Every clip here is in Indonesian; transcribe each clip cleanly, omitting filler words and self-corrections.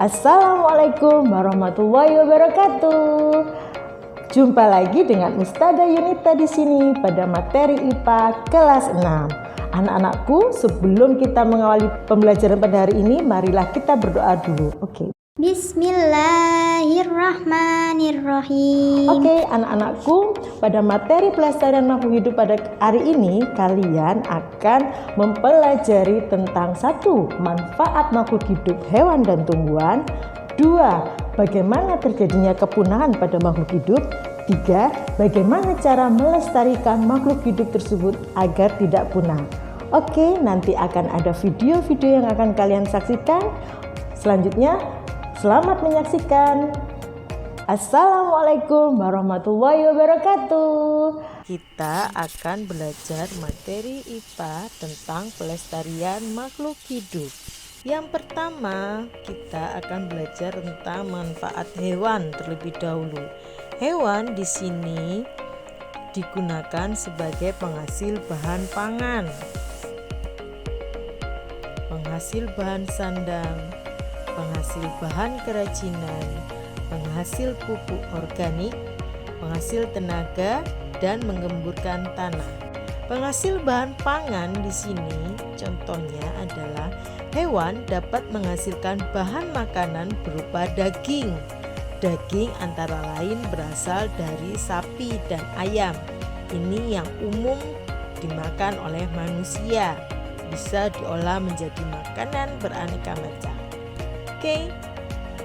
Assalamualaikum warahmatullahi wabarakatuh. Jumpa lagi dengan Ustazah Yunita di sini pada materi IPA kelas 6. Anak-anakku, sebelum kita mengawali pembelajaran pada hari ini, marilah kita berdoa dulu. Oke. Bismillahirrahmanirrahim. Oke, anak-anakku, pada materi pelestarian makhluk hidup pada hari ini, kalian akan mempelajari tentang 1. Manfaat makhluk hidup hewan dan tumbuhan. 2. Bagaimana terjadinya kepunahan pada makhluk hidup. 3. Bagaimana cara melestarikan makhluk hidup tersebut agar tidak punah. Oke, nanti akan ada video-video yang akan kalian saksikan. Selanjutnya, selamat menyaksikan. Assalamualaikum warahmatullahi wabarakatuh. Kita akan belajar materi IPA tentang pelestarian makhluk hidup. Yang pertama, kita akan belajar tentang manfaat hewan terlebih dahulu. Hewan di sini digunakan sebagai penghasil bahan pangan, penghasil bahan sandang, penghasil bahan kerajinan, penghasil pupuk organik, penghasil tenaga, dan menggemburkan tanah. Penghasil bahan pangan di sini contohnya adalah hewan dapat menghasilkan bahan makanan berupa daging. Daging antara lain berasal dari sapi dan ayam. Ini yang umum dimakan oleh manusia. Bisa diolah menjadi makanan beraneka macam. Oke,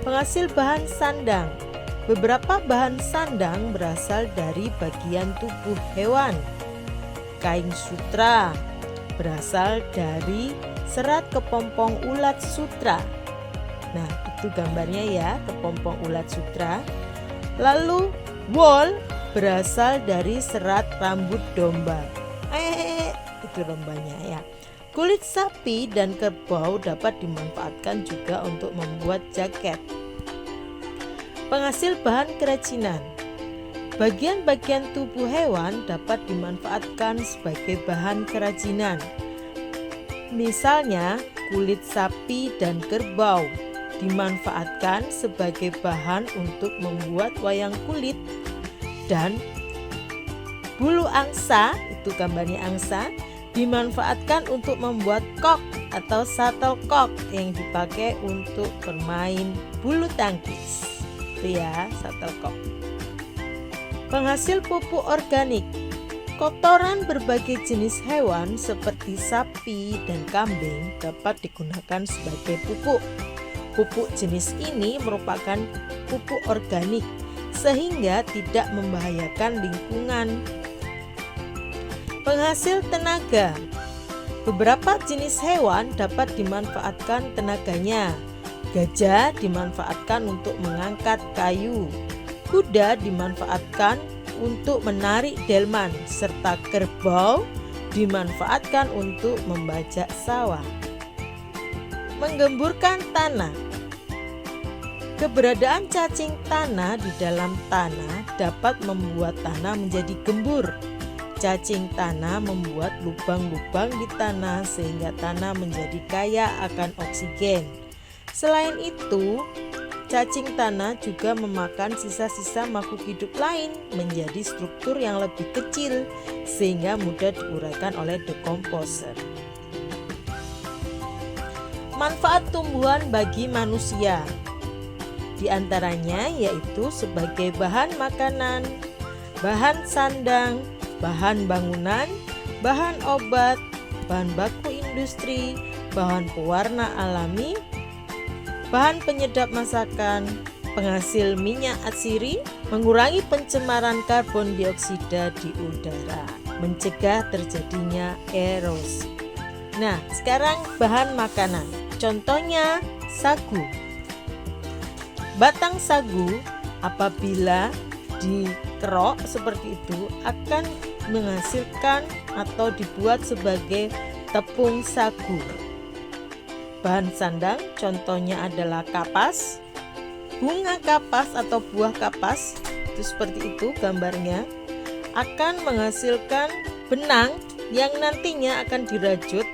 penghasil bahan sandang. Beberapa bahan sandang berasal dari bagian tubuh hewan. Kain sutra berasal dari serat kepompong ulat sutra. Nah, itu gambarnya ya, kepompong ulat sutra. Lalu wool berasal dari serat rambut domba. Itu dombanya ya. Kulit sapi dan kerbau dapat dimanfaatkan juga untuk membuat jaket. Penghasil bahan kerajinan. Bagian-bagian tubuh hewan dapat dimanfaatkan sebagai bahan kerajinan. Misalnya, kulit sapi dan kerbau dimanfaatkan sebagai bahan untuk membuat wayang kulit, dan bulu angsa, itu gambarnya angsa, dimanfaatkan untuk membuat kok atau shuttlecock yang dipakai untuk bermain bulu tangkis. Itu ya, shuttlecock. Penghasil pupuk organik. Kotoran berbagai jenis hewan seperti sapi dan kambing dapat digunakan sebagai pupuk. Pupuk jenis ini merupakan pupuk organik sehingga tidak membahayakan lingkungan. Penghasil tenaga. Beberapa jenis hewan dapat dimanfaatkan tenaganya. Gajah dimanfaatkan untuk mengangkat kayu. Kuda dimanfaatkan untuk menarik delman, serta kerbau dimanfaatkan untuk membajak sawah. Menggemburkan tanah. Keberadaan cacing tanah di dalam tanah dapat membuat tanah menjadi gembur. Cacing tanah membuat lubang-lubang di tanah sehingga tanah menjadi kaya akan oksigen. Selain itu, cacing tanah juga memakan sisa-sisa makhluk hidup lain menjadi struktur yang lebih kecil sehingga mudah diuraikan oleh decomposer. Manfaat tumbuhan bagi manusia. Di antaranya yaitu sebagai bahan makanan, bahan sandang, bahan bangunan, bahan obat, bahan baku industri, bahan pewarna alami, bahan penyedap masakan, penghasil minyak atsiri, mengurangi pencemaran karbon dioksida di udara, mencegah terjadinya erosi. Nah, sekarang bahan makanan. Contohnya sagu. Batang sagu apabila dikerok seperti itu akan menghasilkan atau dibuat sebagai tepung sagu. Bahan sandang contohnya adalah kapas. Bunga kapas atau buah kapas, itu seperti itu gambarnya, akan menghasilkan benang yang nantinya akan dirajut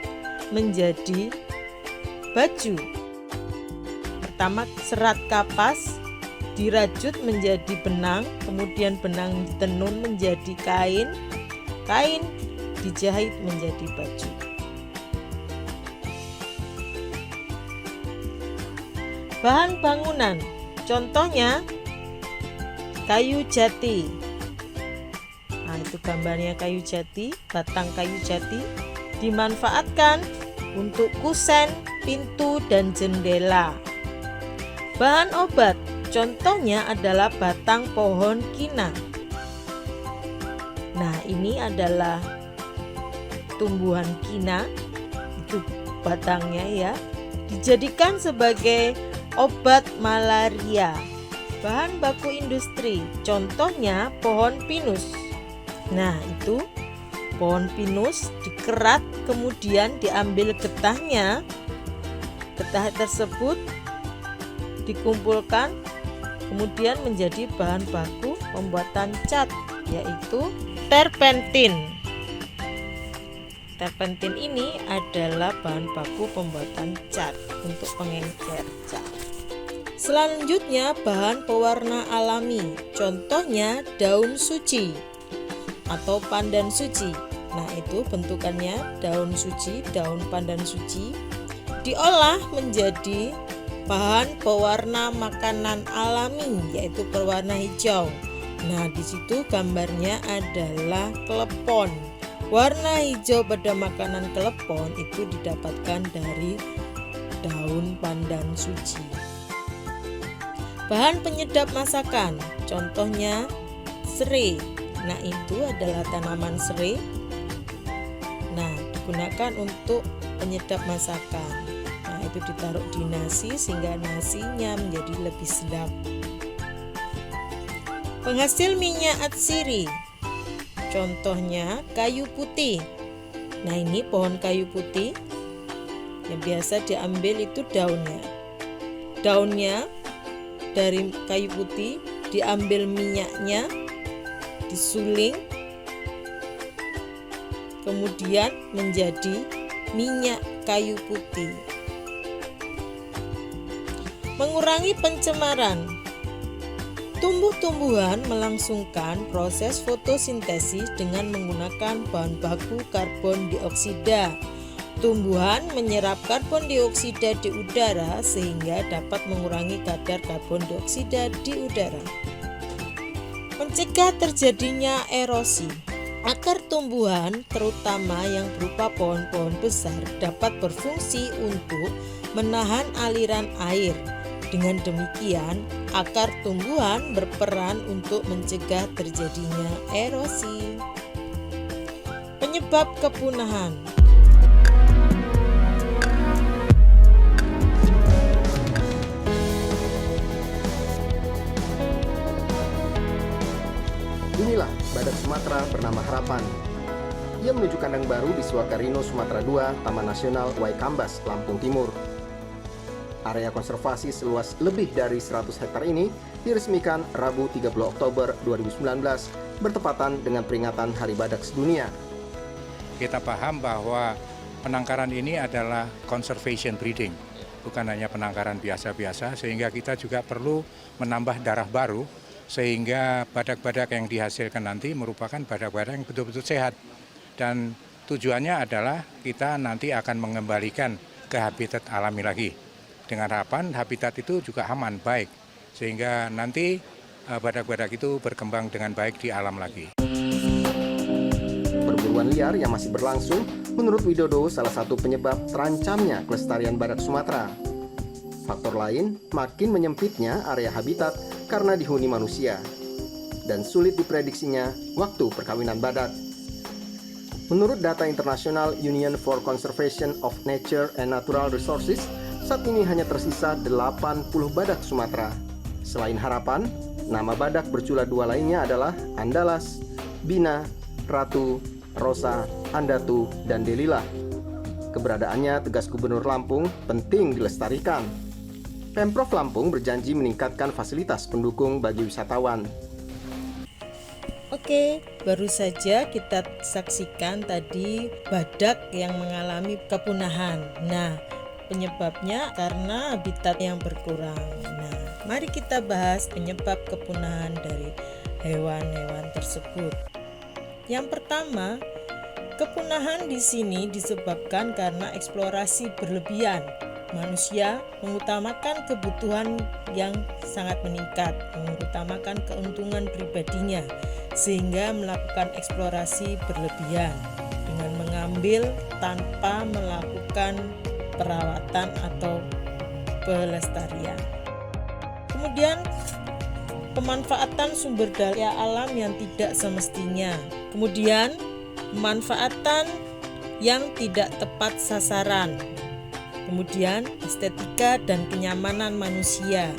menjadi baju. pertama serat kapas dirajut menjadi benang, kemudian benang ditenun menjadi kain, kain dijahit menjadi baju. Bahan bangunan, contohnya kayu jati. Nah, itu gambarnya kayu jati, batang kayu jati dimanfaatkan untuk kusen, pintu, dan jendela. Bahan obat, contohnya adalah batang pohon kina. Nah, ini adalah tumbuhan kina, itu batangnya ya, dijadikan sebagai obat malaria. Bahan baku industri, contohnya pohon pinus. Nah, itu pohon pinus dikerat, kemudian diambil getahnya. Getah tersebut dikumpulkan, kemudian menjadi bahan baku pembuatan cat, yaitu terpentin. Terpentin ini adalah bahan baku pembuatan cat untuk pengencer cat. Selanjutnya bahan pewarna alami, contohnya daun suci atau pandan suci. Nah, itu bentukannya daun suci, daun pandan suci diolah menjadi bahan pewarna makanan alami, yaitu berwarna hijau. Nah, di situ gambarnya adalah klepon. Warna hijau pada makanan klepon itu didapatkan dari daun pandan suci. Bahan penyedap masakan, contohnya serai. Nah, itu adalah tanaman serai. Nah, digunakan untuk penyedap masakan. Nah, itu ditaruh di nasi sehingga nasinya menjadi lebih sedap. Penghasil minyak atsiri, contohnya kayu putih. Nah, ini pohon kayu putih yang biasa diambil itu daunnya. Daunnya dari kayu putih diambil minyaknya, disuling, kemudian menjadi minyak kayu putih. Mengurangi pencemaran. Tumbuh-tumbuhan melangsungkan proses fotosintesis dengan menggunakan bahan baku karbon dioksida. Tumbuhan menyerap karbon dioksida di udara sehingga dapat mengurangi kadar karbon dioksida di udara. Mencegah terjadinya erosi. Akar tumbuhan, terutama yang berupa pohon-pohon besar, dapat berfungsi untuk menahan aliran air. Dengan demikian, akar tumbuhan berperan untuk mencegah terjadinya erosi. Penyebab kepunahan. Inilah badak Sumatera bernama Harapan. Ia menuju kandang baru di Suakarino, Sumatera II, Taman Nasional Waikambas, Lampung Timur. Area konservasi seluas lebih dari 100 hektar ini diresmikan Rabu 30 Oktober 2019 bertepatan dengan peringatan Hari Badak Sedunia. Kita paham bahwa penangkaran ini adalah conservation breeding, bukan hanya penangkaran biasa-biasa, sehingga kita juga perlu menambah darah baru sehingga badak-badak yang dihasilkan nanti merupakan badak-badak yang betul-betul sehat. Dan tujuannya adalah kita nanti akan mengembalikan ke habitat alami lagi. Dengan harapan habitat itu juga aman, baik, sehingga nanti badak-badak itu berkembang dengan baik di alam lagi. Perburuan liar yang masih berlangsung menurut Widodo salah satu penyebab terancamnya kelestarian badak Sumatera. Faktor lain makin menyempitnya area habitat karena dihuni manusia dan sulit diprediksinya waktu perkawinan badak. Menurut data internasional Union for Conservation of Nature and Natural Resources, saat ini hanya tersisa 80 badak Sumatera. Selain Harapan, nama badak bercula dua lainnya adalah Andalas, Bina, Ratu, Rosa, Andatu, dan Delila. Keberadaannya, tegas Gubernur Lampung, penting dilestarikan. Pemprov Lampung berjanji meningkatkan fasilitas pendukung bagi wisatawan. Oke, baru saja kita saksikan tadi badak yang mengalami kepunahan. Nah, penyebabnya karena habitat yang berkurang. Nah, mari kita bahas penyebab kepunahan dari hewan-hewan tersebut. Yang pertama, kepunahan di sini disebabkan karena eksplorasi berlebihan. Manusia mengutamakan kebutuhan yang sangat meningkat, mengutamakan keuntungan pribadinya, sehingga melakukan eksplorasi berlebihan dengan mengambil tanpa melakukan perawatan atau pelestarian. Kemudian pemanfaatan sumber daya alam yang tidak semestinya. Kemudian pemanfaatan yang tidak tepat sasaran. Kemudian estetika dan kenyamanan manusia.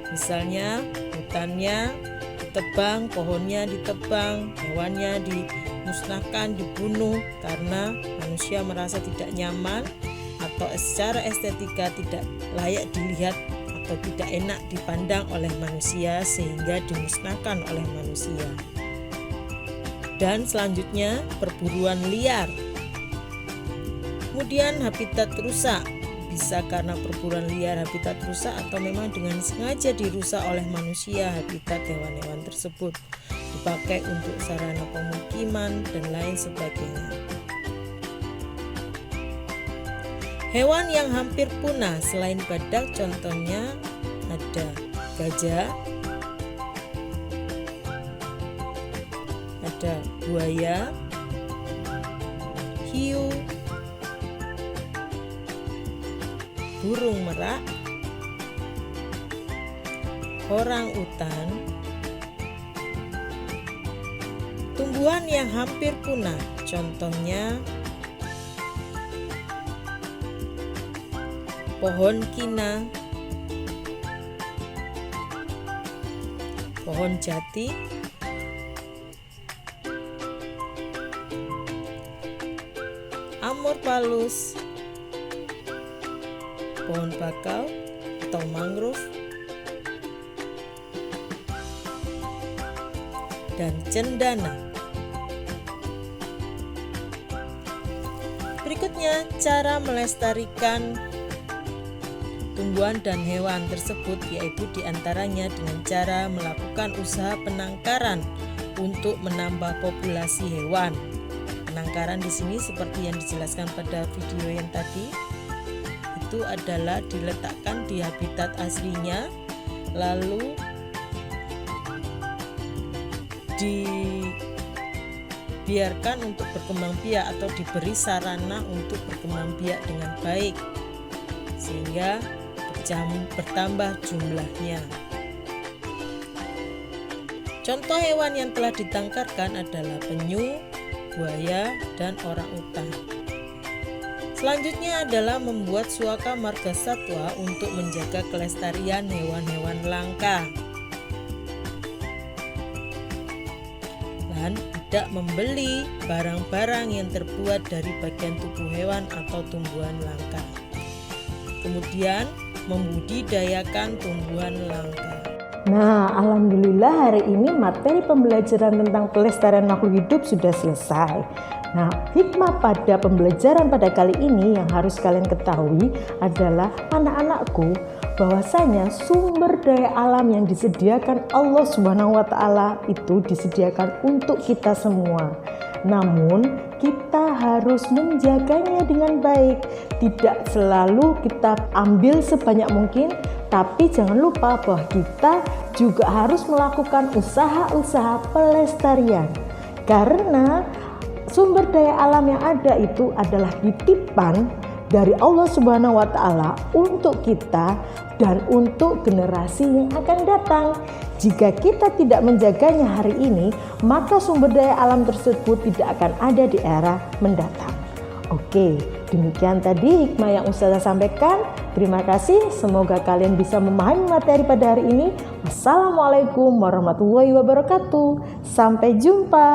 Misalnya hutannya ditebang, pohonnya ditebang, hewannya dimusnahkan, dibunuh karena manusia merasa tidak nyaman atau secara estetika tidak layak dilihat atau tidak enak dipandang oleh manusia sehingga dimusnahkan oleh manusia. Dan selanjutnya perburuan liar. Kemudian habitat rusak, bisa karena perburuan liar habitat rusak atau memang dengan sengaja dirusak oleh manusia habitat hewan-hewan tersebut, dipakai untuk sarana pemukiman dan lain sebagainya. Hewan yang hampir punah selain badak contohnya ada gajah, ada buaya, hiu, burung merak, orang-utan. Tumbuhan yang hampir punah contohnya pohon kina, pohon jati, amorphalus, pohon bakau atau mangrove, dan cendana. Berikutnya, cara melestarikan tumbuhan dan hewan tersebut yaitu diantaranya dengan cara melakukan usaha penangkaran untuk menambah populasi hewan. Penangkaran di sini seperti yang dijelaskan pada video yang tadi, itu adalah diletakkan di habitat aslinya, lalu dibiarkan untuk berkembang biak atau diberi sarana untuk berkembang biak dengan baik sehingga bertambah jumlahnya. Contoh hewan yang telah ditangkarkan adalah penyu, buaya, dan orang-utan. Selanjutnya adalah membuat suaka marga satwa untuk menjaga kelestarian hewan-hewan langka dan tidak membeli barang-barang yang terbuat dari bagian tubuh hewan atau tumbuhan langka. Kemudian membudidayakan tumbuhan langka. Nah, alhamdulillah hari ini materi pembelajaran tentang pelestarian makhluk hidup sudah selesai. Nah, hikmah pada pembelajaran pada kali ini yang harus kalian ketahui adalah anak-anakku, bahwasanya sumber daya alam yang disediakan Allah Subhanahu wa taala itu disediakan untuk kita semua. Namun kita harus menjaganya dengan baik. Tidak selalu kita ambil sebanyak mungkin, tapi jangan lupa bahwa kita juga harus melakukan usaha-usaha pelestarian. Karena sumber daya alam yang ada itu adalah titipan dari Allah Subhanahu wa taala untuk kita dan untuk generasi yang akan datang. Jika kita tidak menjaganya hari ini, maka sumber daya alam tersebut tidak akan ada di era mendatang. Oke, demikian tadi hikmah yang Ustazah sampaikan. Terima kasih, semoga kalian bisa memahami materi pada hari ini. Wassalamualaikum warahmatullahi wabarakatuh. Sampai jumpa.